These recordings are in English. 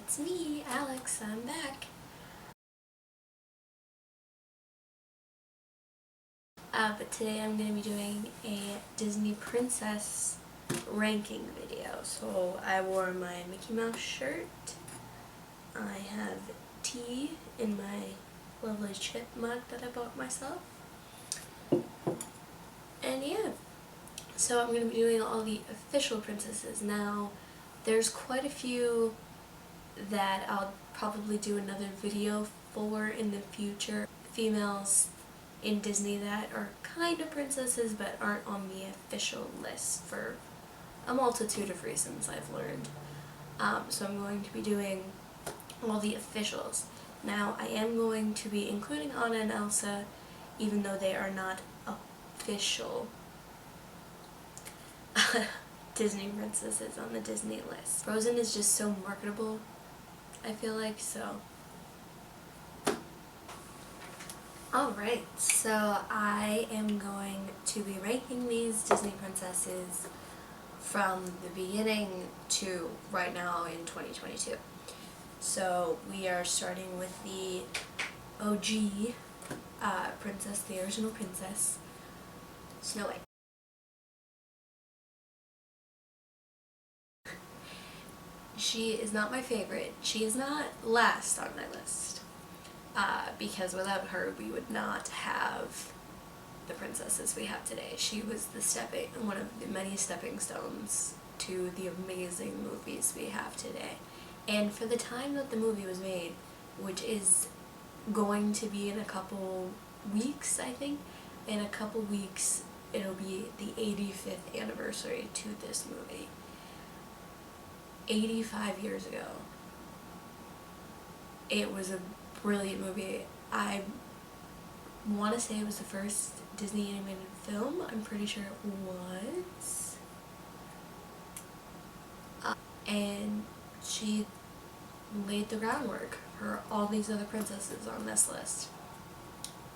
It's me, Alex. I'm back. But today I'm going to be doing a Disney princess ranking video. So I wore my Mickey Mouse shirt. I have tea in my lovely chip mug that I bought myself. And yeah, so I'm going to be doing all the official princesses. Now, there's quite a few that I'll probably do another video for in the future. Females in Disney that are kind of princesses but aren't on the official list for a multitude of reasons I've learned. So I'm going to be doing all the officials. Now I am going to be including Anna and Elsa even though they are not official Disney princesses on the Disney list. Frozen is just so marketable, I feel like, so. Alright, so I am going to be ranking these Disney princesses from the beginning to right now in 2022. So we are starting with the OG princess, the original princess, Snow White. She is not my favorite. She is not last on my list. Because without her we would not have the princesses we have today. She was one of the many stepping stones to the amazing movies we have today. And for the time that the movie was made, which is going to be in a couple weeks, I think, in a couple weeks it'll be the 85th anniversary to this movie. 85 years ago. It was a brilliant movie. I want to say it was the first Disney animated film. I'm pretty sure it was. And she laid the groundwork for all these other princesses on this list.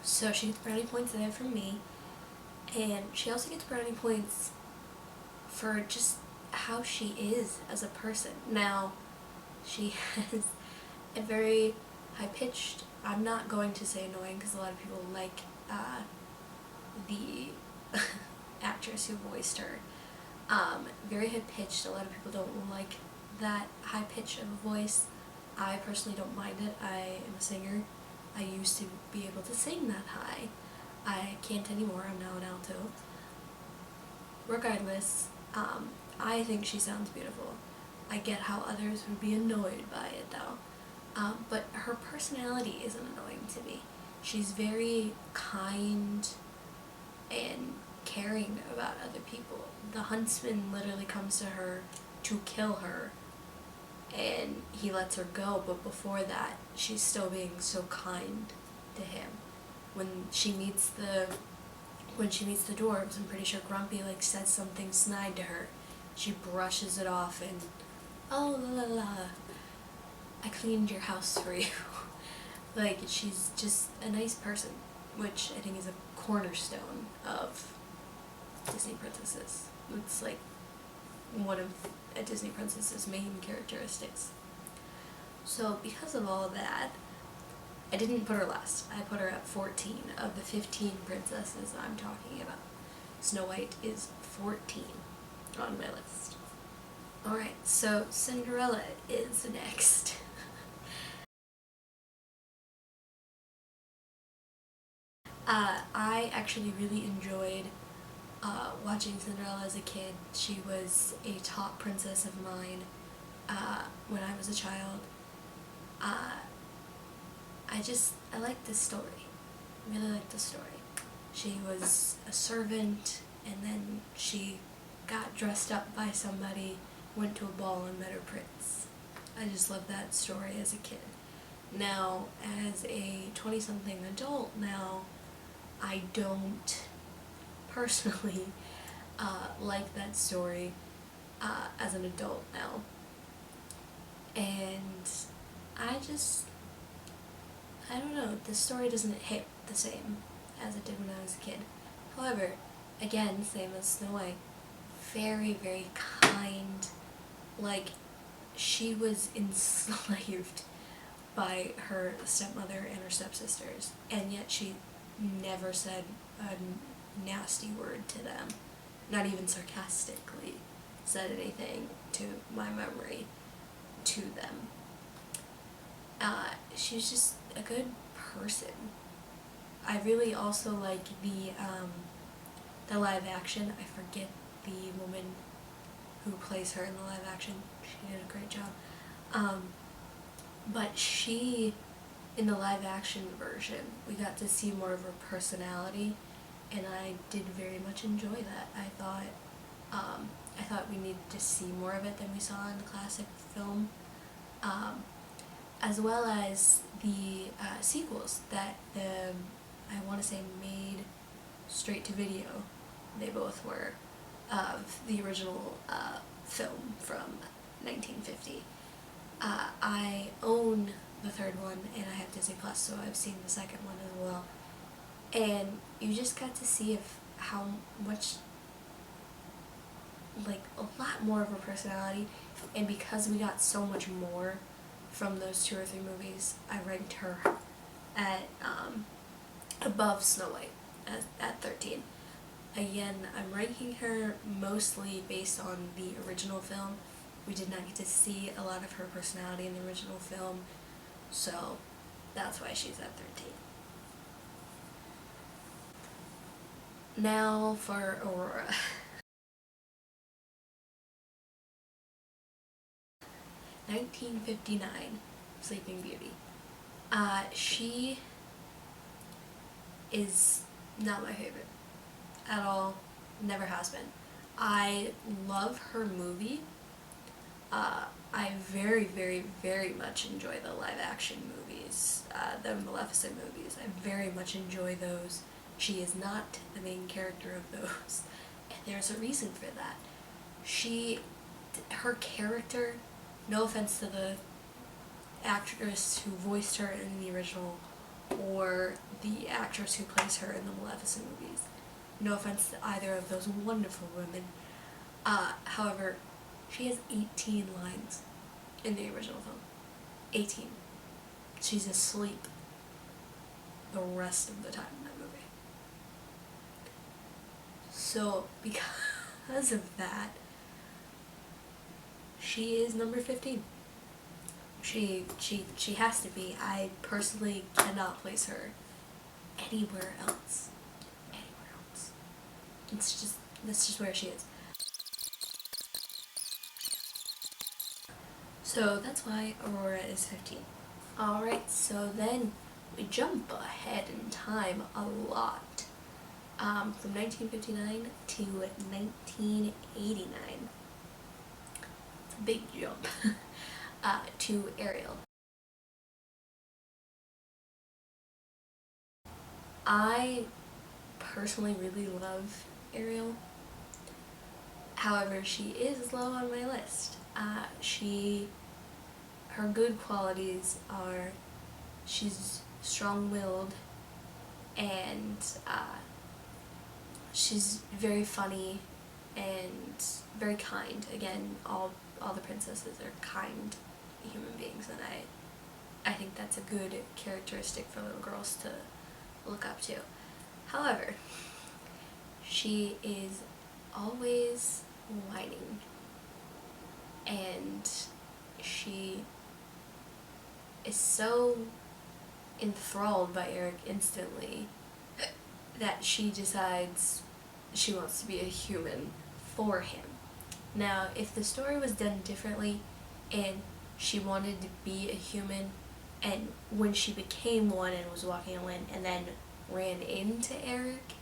So she gets brownie points today from me. And she also gets brownie points for just how she is as a person. Now, she has a very high-pitched, I'm not going to say annoying because a lot of people like the actress who voiced her. Very high-pitched, a lot of people don't like that high pitch of a voice. I personally don't mind it. I am a singer. I used to be able to sing that high. I can't anymore, I'm now an alto. Regardless, I think she sounds beautiful. I get how others would be annoyed by it though. But her personality isn't annoying to me. She's very kind and caring about other people. The huntsman literally comes to her to kill her and he lets her go, but before that she's still being so kind to him. When she meets the dwarves, I'm pretty sure Grumpy says something snide to her. She brushes it off and, oh la la la, I cleaned your house for you. She's just a nice person, which I think is a cornerstone of Disney princesses. It's one of a Disney princess's main characteristics. So because of all of that, I didn't put her last. I put her at 14 of the 15 princesses I'm talking about. Snow White is 14 on my list. Alright, so Cinderella is next. I actually really enjoyed watching Cinderella as a kid. She was a top princess of mine when I was a child. I liked this story. I really liked the story. She was a servant and then she got dressed up by somebody, went to a ball and met her prince. I just loved that story as a kid. Now, as a 20-something adult now, I don't personally like that story as an adult now. And I don't know, the story doesn't hit the same as it did when I was a kid. However, again, same as Snow White, very, very kind, she was enslaved by her stepmother and her stepsisters, and yet she never said a nasty word to them, not even sarcastically said anything to my memory to them. She was just a good person. I really also like the live action. I forget the woman who plays her in the live action. She did a great job. But she, in the live action version, we got to see more of her personality, and I did very much enjoy that. I thought we needed to see more of it than we saw in the classic film, as well as the sequels that I want to say made straight to video. They both were of the original film from 1950. I own the third one, and I have Disney Plus, so I've seen the second one as well. And you just got to see how much, like, a lot more of her personality, and because we got so much more from those 2 or 3 movies, I ranked her at above Snow White at 13. Again, I'm ranking her mostly based on the original film. We did not get to see a lot of her personality in the original film, so that's why she's at 13. Now for Aurora. 1959, Sleeping Beauty. She is not my favorite at all, never has been. I love her movie. I very, very, very much enjoy the live action movies, the Maleficent movies. I very much enjoy those. She is not the main character of those, and there's a reason for that. Her character, no offense to the actress who voiced her in the original or the actress who plays her in the Maleficent movies, no offense to either of those wonderful women. However, she has 18 lines in the original film. 18. She's asleep the rest of the time in that movie. So, because of that, she is number 15. She has to be. I personally cannot place her anywhere else. Anywhere else. That's just where she is. So that's why Aurora is 15. Alright, so then we jump ahead in time a lot. From 1959 to 1989. It's a big jump. To Ariel. I personally really love Ariel. However, she is low on my list. Her good qualities are she's strong-willed, and she's very funny and very kind. Again, all the princesses are kind human beings, and I think that's a good characteristic for little girls to look up to. However, she is always whining, and she is so enthralled by Eric instantly that she decides she wants to be a human for him. Now, if the story was done differently and she wanted to be a human, and when she became one and was walking on land and then ran into Eric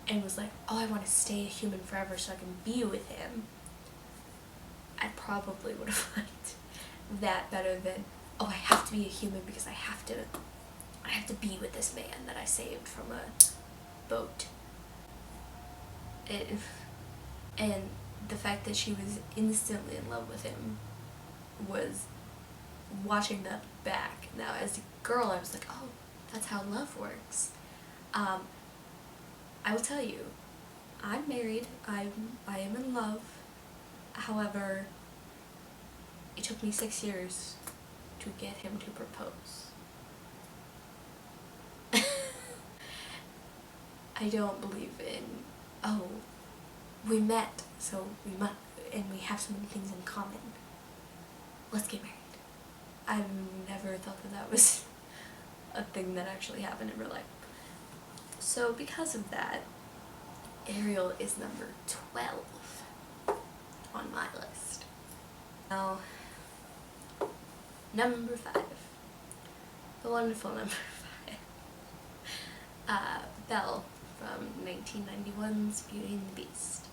and was like, oh, I want to stay a human forever so I can be with him, I probably would have liked that better than, oh, I have to be a human because I have to be with this man that I saved from a boat. And the fact that she was instantly in love with him was watching that back. Now, as a girl, I was like, oh, that's how love works. I will tell you, I'm married. I am in love. However, It took me 6 years to get him to propose. I don't believe in, oh, we met, so we met, and we have so many things in common. Let's get married. I've never thought that that was a thing that actually happened in real life. So because of that, Ariel is number 12 on my list. Now, number 5. The wonderful number 5. Belle from 1991's Beauty and the Beast.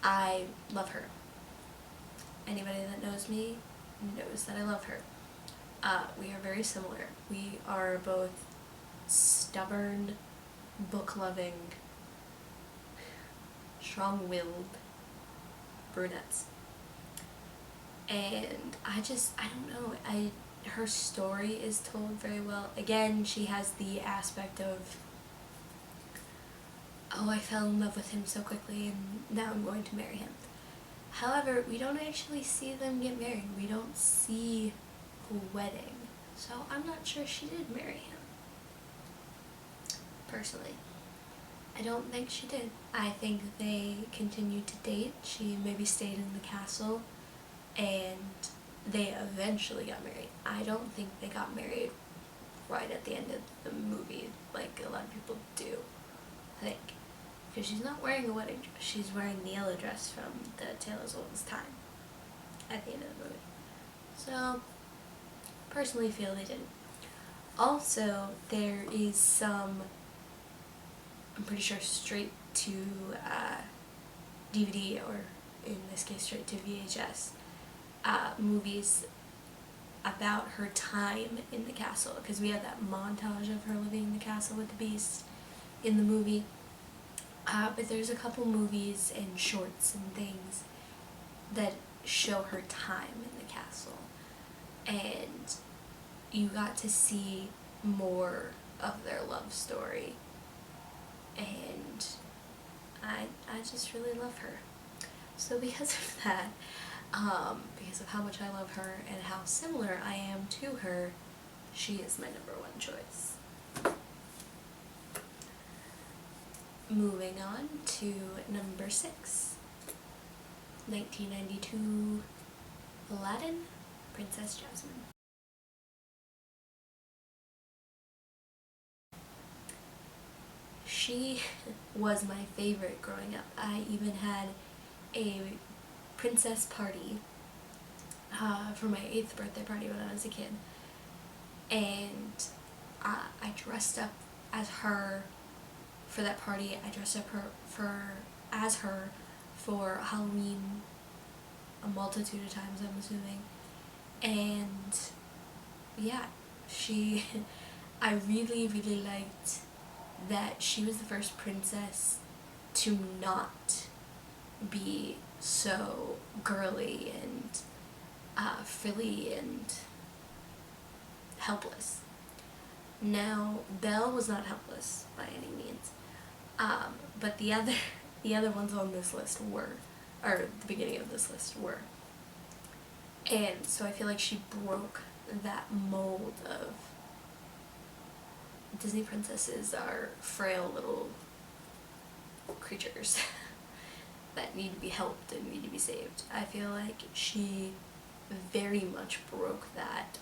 I love her. Anybody that knows me knows that I love her. We are very similar. We are both stubborn, book-loving, strong-willed brunettes. And I don't know, her story is told very well. Again, she has the aspect of, oh, I fell in love with him so quickly and now I'm going to marry him. However, we don't actually see them get married. We don't see a wedding. So I'm not sure she did marry him. Personally. I don't think she did. I think they continued to date. She maybe stayed in the castle and they eventually got married. I don't think they got married right at the end of the movie like a lot of people do, I think. Because she's not wearing a wedding dress. She's wearing the yellow dress from the Tale as Old as Time at the end of the movie. So, personally feel they didn't. Also, there is some, I'm pretty sure straight to DVD, or in this case straight to VHS, movies about her time in the castle, because we have that montage of her living in the castle with the Beast in the movie. But there's a couple movies and shorts and things that show her time in the castle, and you got to see more of their love story, and I just really love her. So because of that, because of how much I love her and how similar I am to her, she is my number 1 choice. Moving on to number 6, 1992 Aladdin, Princess Jasmine. She was my favorite growing up. I even had a princess party for my 8th birthday party when I was a kid, and I dressed up as her for that party. I dressed up as her for Halloween a multitude of times, I'm assuming. And yeah, I really, really liked that she was the first princess to not be so girly and frilly and helpless. Now, Belle was not helpless by any means. But the other ones on this list were, or the beginning of this list were. And so I feel like she broke that mold of Disney princesses are frail little creatures that need to be helped and need to be saved. I feel like she very much broke that.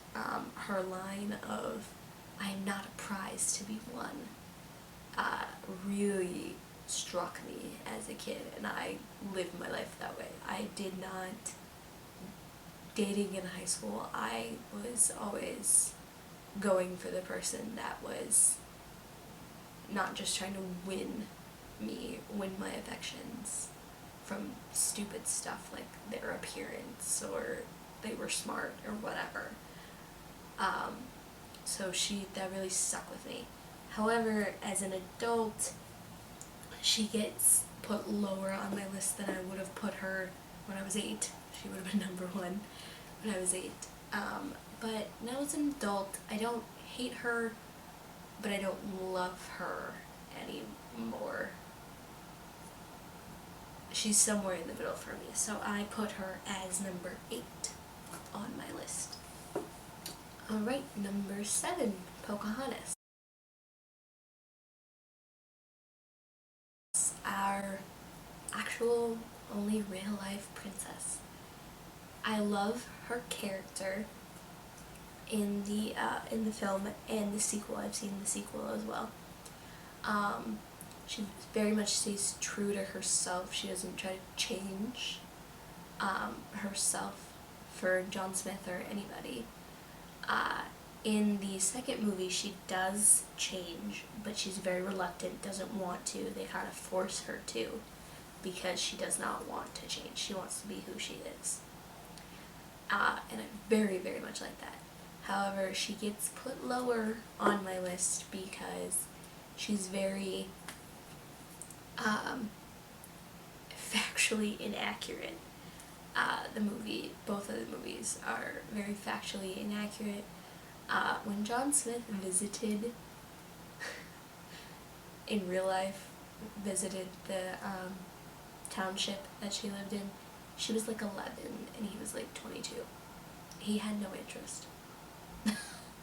Her line of, "I'm not a prize to be won," really struck me as a kid, and I lived my life that way. I did not, dating in high school, I was always going for the person that was not just trying to win my affections from stupid stuff like their appearance or they were smart or whatever. So that really stuck with me. However, as an adult, she gets put lower on my list than I would have put her when I was 8. She would have been number 1 when I was 8. But now as an adult, I don't hate her, but I don't love her anymore. she's somewhere in the middle for me. So I put her as number 8 on my list. Alright, number 7, Pocahontas. Our actual only real life princess. I love her character in the film and the sequel. I've seen the sequel as well. She very much stays true to herself. She doesn't try to change herself for John Smith or anybody. In the second movie, she does change, but she's very reluctant, doesn't want to. They kind of force her to, because she does not want to change. She wants to be who she is. And I very, very much like that. However, she gets put lower on my list because she's very factually inaccurate. Both of the movies are very factually inaccurate. When John Smith visited, in real life, visited the township that she lived in, she was like 11 and he was like 22. He had no interest.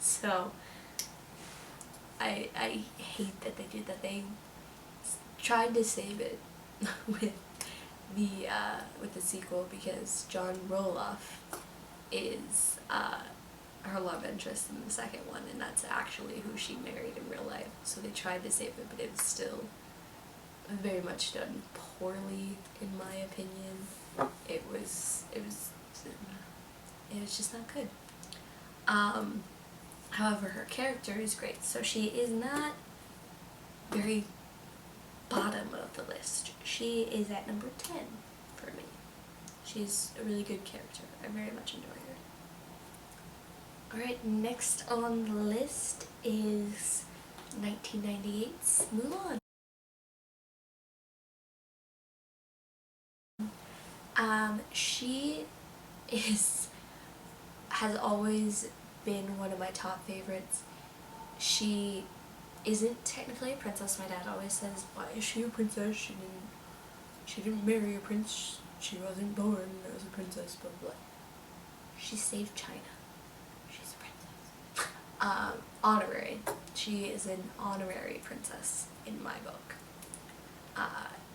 So, I hate that they did that. They tried to save it with the sequel, because John Roloff is her love interest in the second one, and that's actually who she married in real life. So they tried to save it, but it was still very much done poorly, in my opinion. It was just not good. However, her character is great, so she is not very bottom of the list. She is at number 10 for me. She's a really good character. I very much enjoy her. Alright, next on the list is 1998's Mulan. She has always been one of my top favorites. She isn't technically a princess. My dad always says, why is she a princess? She didn't marry a prince. She wasn't born as a princess, blah blah. She saved China. She's a princess. Honorary. She is an honorary princess in my book.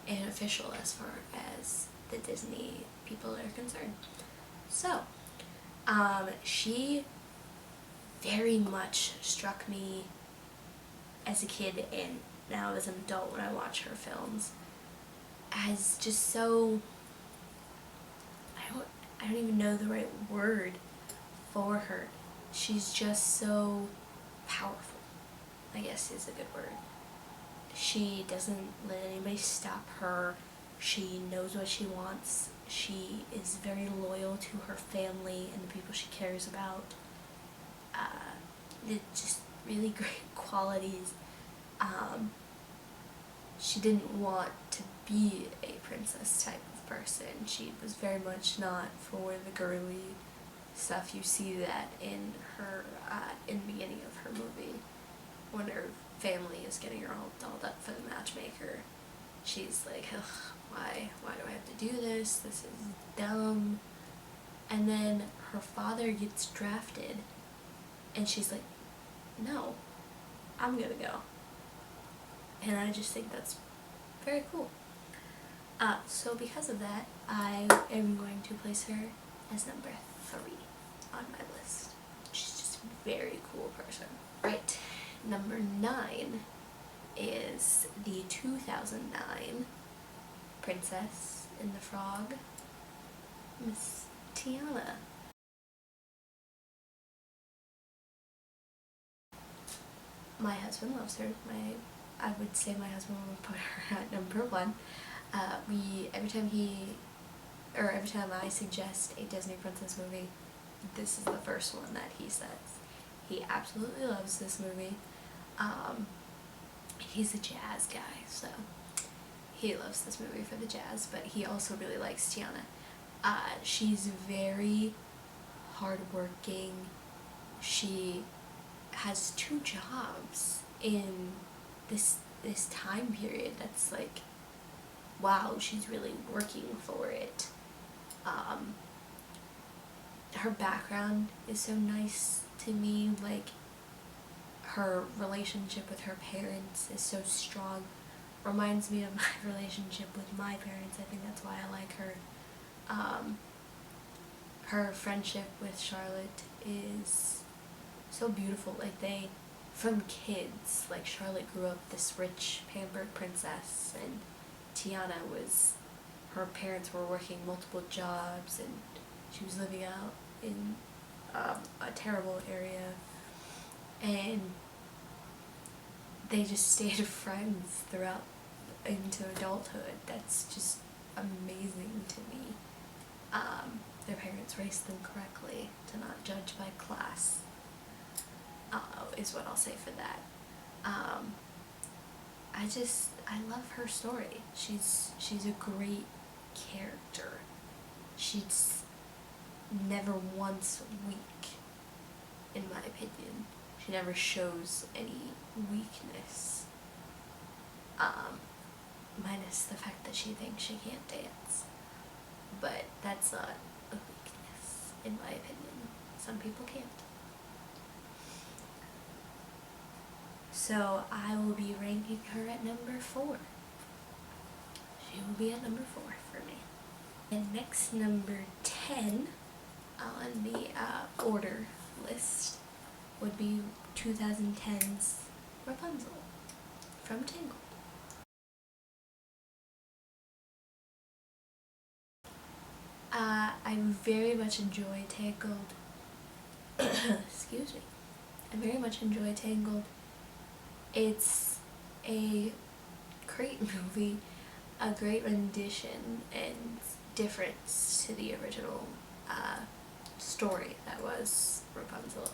And official as far as the Disney people are concerned. So, she very much struck me as a kid, and now as an adult when I watch her films, as just so, I don't even know the right word for her. She's just so powerful, I guess is a good word. She doesn't let anybody stop her. She knows what she wants. She is very loyal to her family and the people she cares about. It's just really great qualities. She didn't want to be a princess type of person. She was very much not for the girly stuff. You see that in her, in the beginning of her movie, when her family is getting her all dolled up for the matchmaker. She's like, ugh, why do I have to do this? This is dumb. And then her father gets drafted, and she's like, no, I'm gonna go. And I just think that's very cool. So because of that, I am going to place her as number 3 on my list. She's just a very cool person. Right, number 9 is the 2009 Princess and the Frog, Miss Tiana. My husband loves her. I would say my husband would put her at number 1. Every time I suggest a Disney princess movie, this is the first one that he says. He absolutely loves this movie. He's a jazz guy, so he loves this movie for the jazz, but he also really likes Tiana. She's very hardworking. She has 2 jobs in this time period that's like wow, she's really working for it. Her background is so nice to me, like her relationship with her parents is so strong. Reminds me of my relationship with my parents. I think that's why I like her. Her friendship with Charlotte is so beautiful. Like from kids, like Charlotte grew up this rich, pampered princess, and Tiana her parents were working multiple jobs, and she was living out in a terrible area, and they just stayed friends throughout into adulthood. That's just amazing to me. Their parents raised them correctly, to not judge by class, is what I'll say for that. I love her story. She's a great character. She's never once weak, in my opinion. She never shows any weakness, minus the fact that she thinks she can't dance. But that's not a weakness, in my opinion. Some people can't. So I will be ranking her at number 4. She will be at number 4 for me. And next, number 10 on the order list would be 2010's Rapunzel from Tangled. I very much enjoy Tangled. Excuse me. I very much enjoy Tangled. It's a great movie, a great rendition and difference to the original story that was Rapunzel.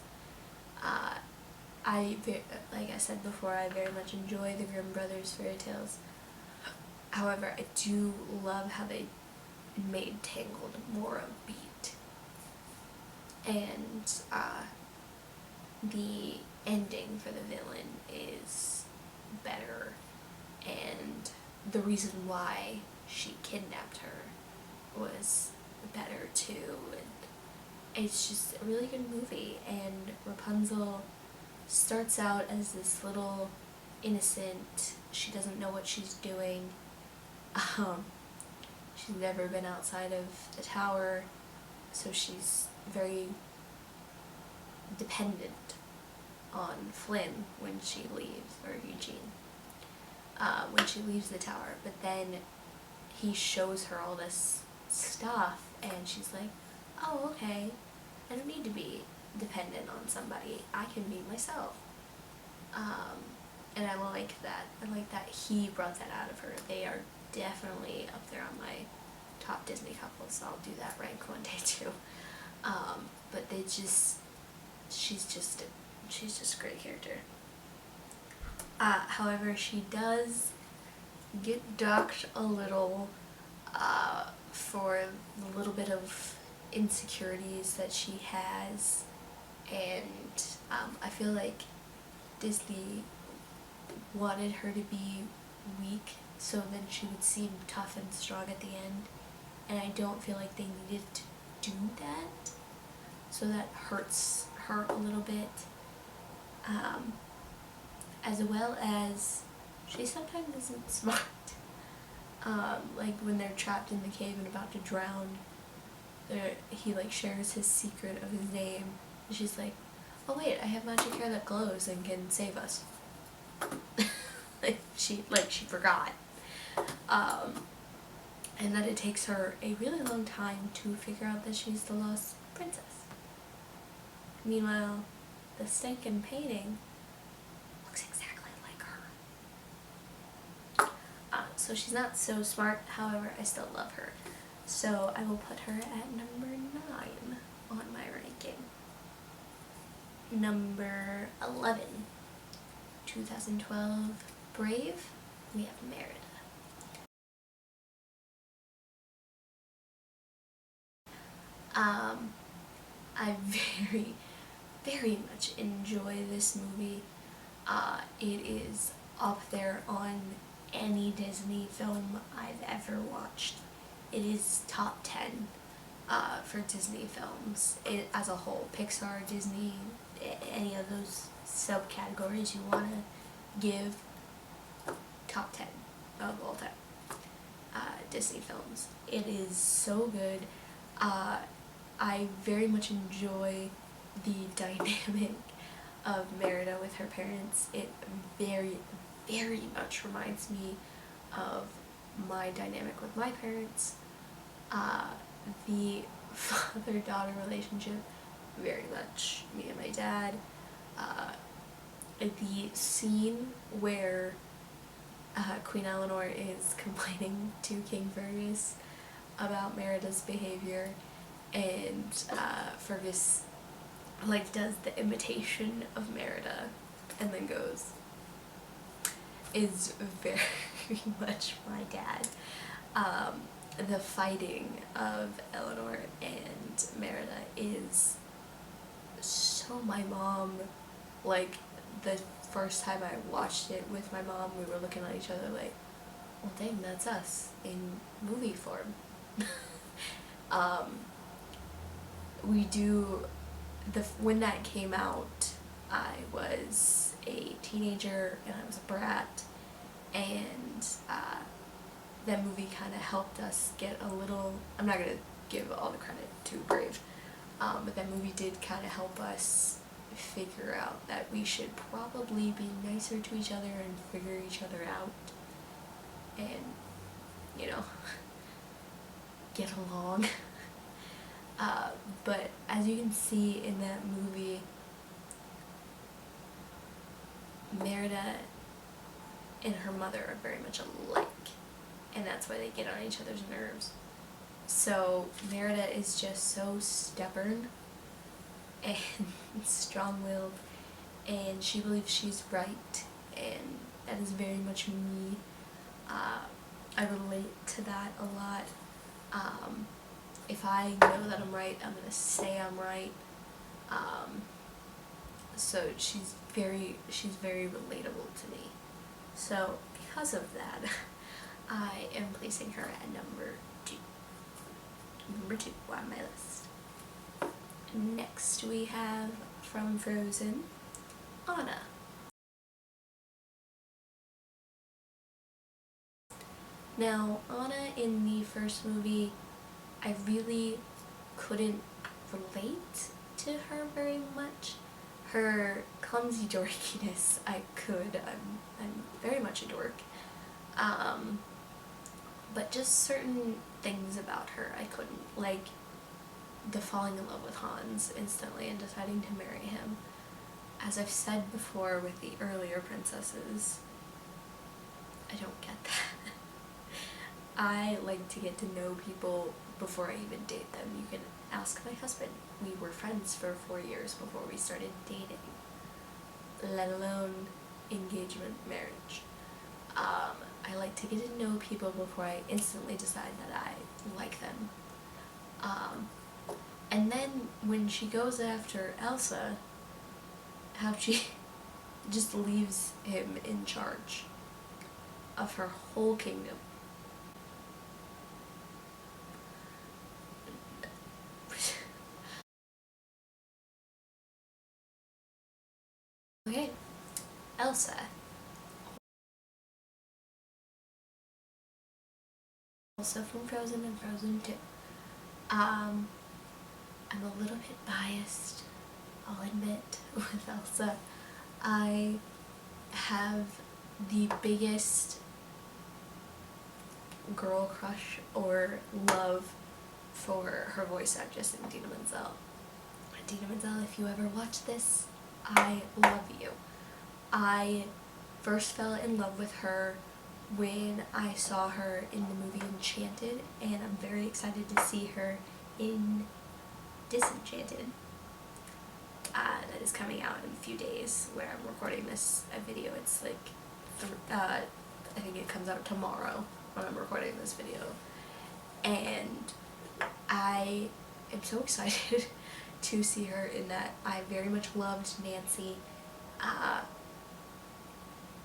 Like I said before, I very much enjoy the Grimm brothers fairy tales. However, I do love how they made Tangled more upbeat. And the ending for the villain is better, and the reason why she kidnapped her was better too, and it's just a really good movie. And Rapunzel starts out as this little innocent, she doesn't know what she's doing, she's never been outside of the tower, so she's very dependent on Flynn when she leaves, or Eugene, when she leaves the tower. But then he shows her all this stuff, and she's like, oh, okay, I don't need to be dependent on somebody, I can be myself. And I like that. I like that he brought that out of her. They are definitely up there on my top Disney couples, so I'll do that rank one day too. But she's just a great character. However, she does get docked a little for the little bit of insecurities that she has, and I feel like Disney wanted her to be weak so then she would seem tough and strong at the end, and I don't feel like they needed to do that, so that hurts her a little bit. As well as she sometimes isn't smart. Like when they're trapped in the cave and about to drown, he like shares his secret of his name, and she's like, oh wait, I have magic hair that glows and can save us. she forgot. And that it takes her a really long time to figure out that she's the lost princess. Meanwhile, the stinking painting looks exactly like her. So she's not so smart, however, I still love her. So I will put her at number 9 on my ranking. Number 11, 2012, Brave, we have Merida. I very, very much enjoy this movie. It is up there on any Disney film I've ever watched. It is top 10 for Disney films as a whole. Pixar, Disney, any of those subcategories you want to give, top 10 of all time. Disney films. It is so good. I very much enjoy the dynamic of Merida with her parents. It very, very much reminds me of my dynamic with my parents. The father-daughter relationship, very much me and my dad. The scene where Queen Eleanor is complaining to King Fergus about Merida's behavior, and Fergus does the imitation of Merida and then goes, is very much my dad. The fighting of Eleanor and Merida is so my mom. The first time I watched it with my mom, we were looking at each other like, well dang, that's us in movie form. When that came out, I was a teenager and I was a brat, and that movie kind of helped us get a little, I'm not going to give all the credit to Brave, but that movie did kind of help us figure out that we should probably be nicer to each other and figure each other out and, get along. But as you can see in that movie, Merida and her mother are very much alike, and that's why they get on each other's nerves. So Merida is just so stubborn and strong-willed, and she believes she's right, and that is very much me. I relate to that a lot. If I know that I'm right, I'm gonna say I'm right. So she's very relatable to me. So because of that, I am placing her at number 2. Number 2 on my list. Next we have, from Frozen, Anna. Now, Anna in the first movie, I really couldn't relate to her very much. Her clumsy dorkiness, I could. I'm very much a dork. But just certain things about her I couldn't. Like the falling in love with Hans instantly and deciding to marry him. As I've said before with the earlier princesses, I don't get that. I like to get to know people before I even date them. You can ask my husband. We were friends for 4 years before we started dating, let alone engagement, marriage. I like to get to know people before I instantly decide that I like them. And then when she goes after Elsa, how she just leaves him in charge of her whole kingdom. Okay, Elsa. Also from Frozen and Frozen 2. I'm a little bit biased, I'll admit, with Elsa. I have the biggest girl crush or love for her voice actress, Idina Menzel. Idina Menzel, if you ever watch this, I love you. I first fell in love with her when I saw her in the movie Enchanted, and I'm very excited to see her in Disenchanted. That is coming out in a few days where I'm recording this video. It's I think it comes out tomorrow when I'm recording this video. And I am so excited to see her in that. I very much loved Nancy.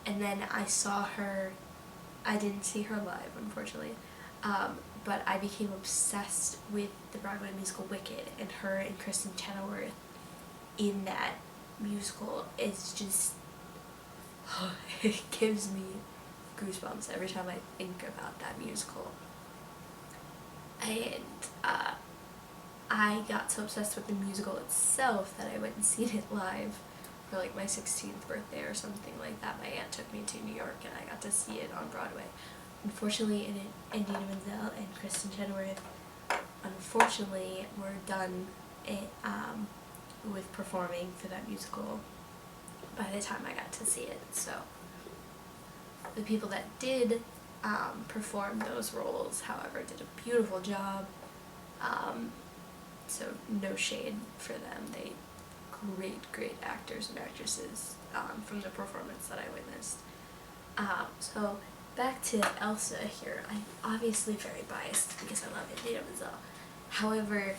And then I saw her I didn't see her live, unfortunately, but I became obsessed with the Broadway musical Wicked, and her and Kristen Chenoweth in that musical is just, it gives me goosebumps every time I think about that musical. And I got so obsessed with the musical itself that I went and seen it live for like my 16th birthday or something like that. My aunt took me to New York and I got to see it on Broadway. Unfortunately, Idina Menzel and Kristen Chenoweth, unfortunately, were done with performing for that musical by the time I got to see it. So the people that did perform those roles, however, did a beautiful job. So no shade for them. They great actors and actresses from the performance that I witnessed. So back to Elsa here. I'm obviously very biased because I love Idina Menzel. However,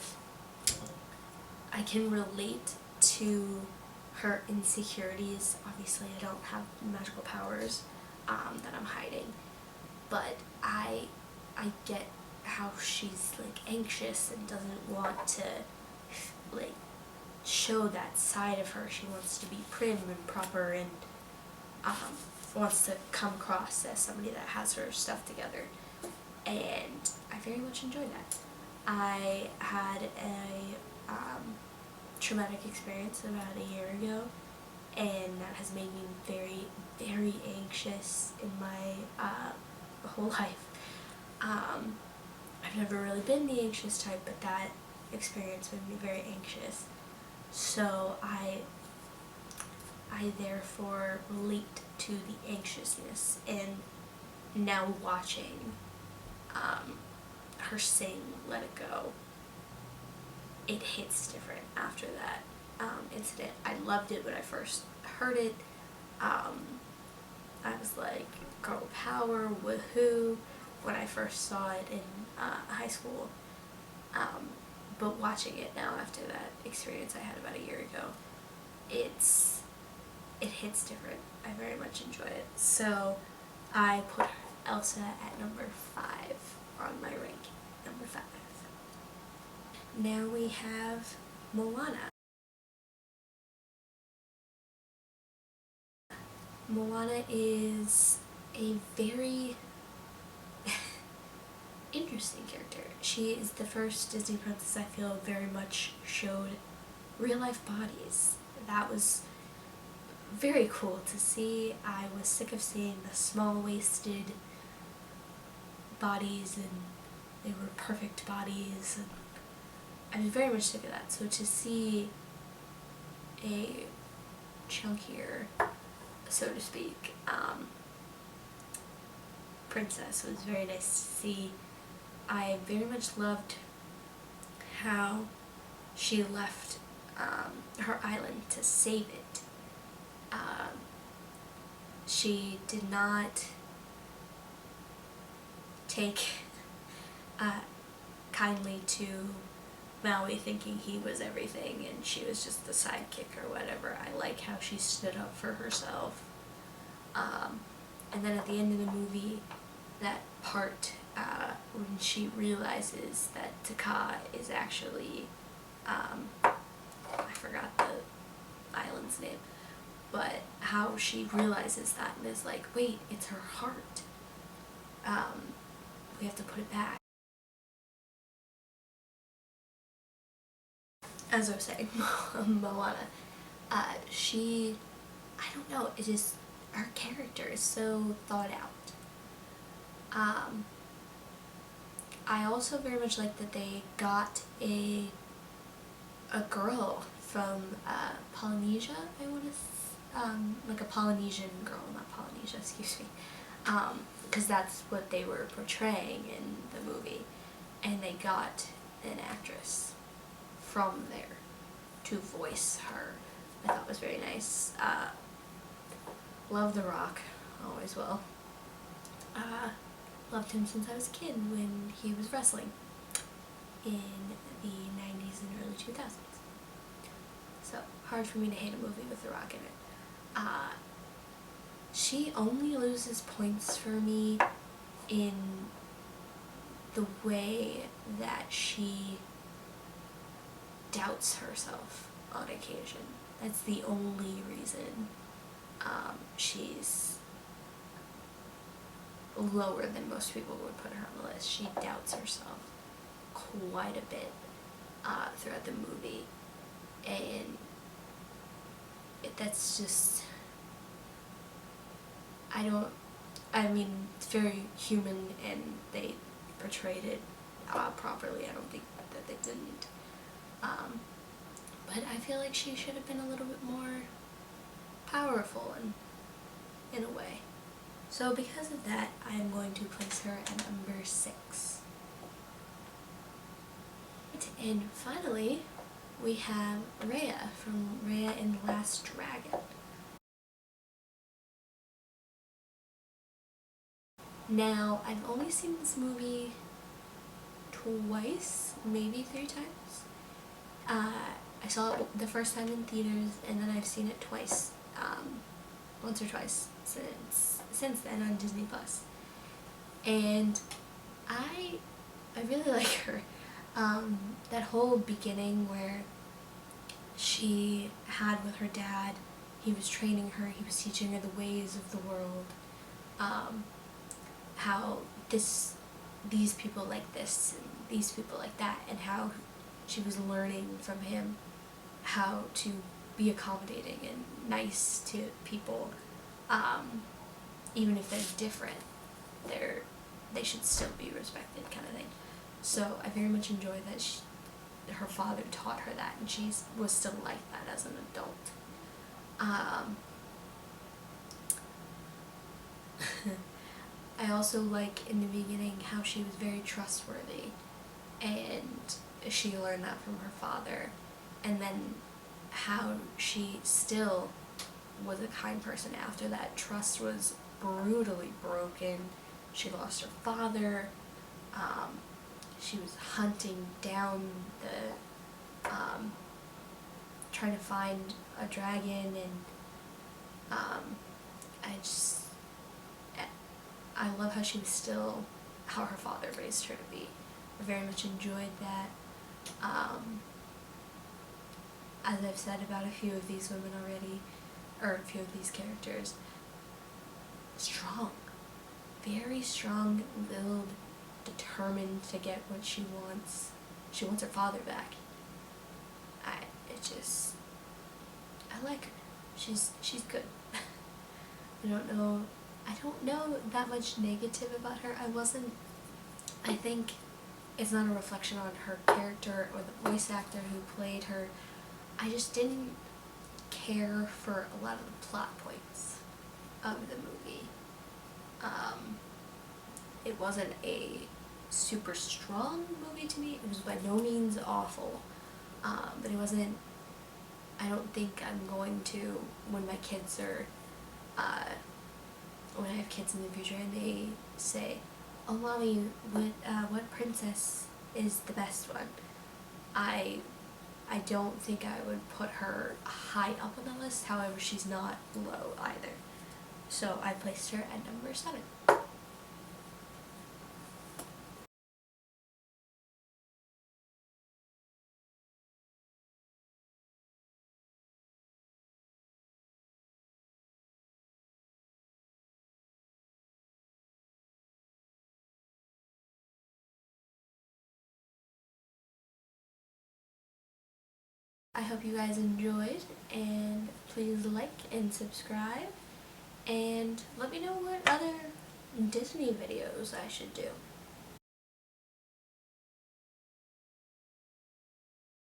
I can relate to her insecurities. Obviously, I don't have magical powers that I'm hiding, but I get how she's like anxious and doesn't want to like show that side of her. She wants to be prim and proper and wants to come across as somebody that has her stuff together, and I very much enjoyed that. I had a traumatic experience about a year ago, and that has made me very, very anxious in my whole life. I've never really been the anxious type, but that experience made me very anxious. So I therefore relate to the anxiousness, and now watching her sing Let It Go, it hits different after that incident. I loved it when I first heard it. I was like, girl power, woohoo, when I first saw it in high school. But watching it now after that experience I had about a year ago, it hits different. I very much enjoy it. So I put Elsa at number 5 on my ranking. Number 5. Now we have Moana. Moana is a very interesting character. She is the first Disney princess I feel very much showed real life bodies. That was very cool to see. I was sick of seeing the small-waisted bodies, and they were perfect bodies, and I was very much sick of that. So to see a chunkier, so to speak, princess was very nice to see. I very much loved how she left her island to save it. She did not take kindly to Maui thinking he was everything and she was just the sidekick or whatever. I like how she stood up for herself. And then at the end of the movie, that part when she realizes that Taka is actually, I forgot the island's name, but how she realizes that and is like, wait, it's her heart. We have to put it back. As I was saying, Moana, she, I don't know, it just, her character is so thought out. I also very much like that they got a girl from Polynesia, I want to, like a Polynesian girl, not Polynesia, excuse me, because that's what they were portraying in the movie, and they got an actress from there to voice her. I thought was very nice. Love The Rock, always will. Loved him since I was a kid when he was wrestling in the 90s and early 2000s. So, hard for me to hate a movie with The Rock in it. She only loses points for me in the way that she doubts herself on occasion. That's the only reason she's lower than most people would put her on the list. She doubts herself quite a bit throughout the movie, and that's just, I mean, it's very human, and they portrayed it properly. I don't think that they didn't. But I feel like she should have been a little bit more powerful in a way. So because of that, I am going to place her at number 6. And finally, we have Raya from Raya and the Last Dragon. Now, I've only seen this movie twice, maybe 3 times. I saw it the first time in theaters, and then I've seen it twice, once or twice since then on Disney+. And I really like her. That whole beginning where she had with her dad, he was training her, he was teaching her the ways of the world, how these people like this and these people like that, and how she was learning from him how to be accommodating and nice to people, even if they're different, they should still be respected, kind of thing. So I very much enjoy that her father taught her that, and she was still like that as an adult. I also like in the beginning how she was very trustworthy, and she learned that from her father, and then how she still was a kind person after that. Trust was brutally broken. She lost her father. She was hunting down trying to find a dragon, and I love how she was still how her father raised her to be. I very much enjoyed that. As I've said about a few of these women already, or a few of these characters, strong, very strong-willed, determined to get what she wants. She wants her father back. I like her. She's good. I don't know that much negative about her. I think it's not a reflection on her character or the voice actor who played her. I just didn't care for a lot of the plot points of the movie. It wasn't a super strong movie to me. It was by no means awful, but it wasn't. I don't think I'm going to, when my kids are, when I have kids in the future and they say, "Oh, mommy, what princess is the best one?" I don't think I would put her high up on the list. However, she's not low either. So I placed her at number 7. I hope you guys enjoyed, and please like and subscribe, and let me know what other Disney videos I should do.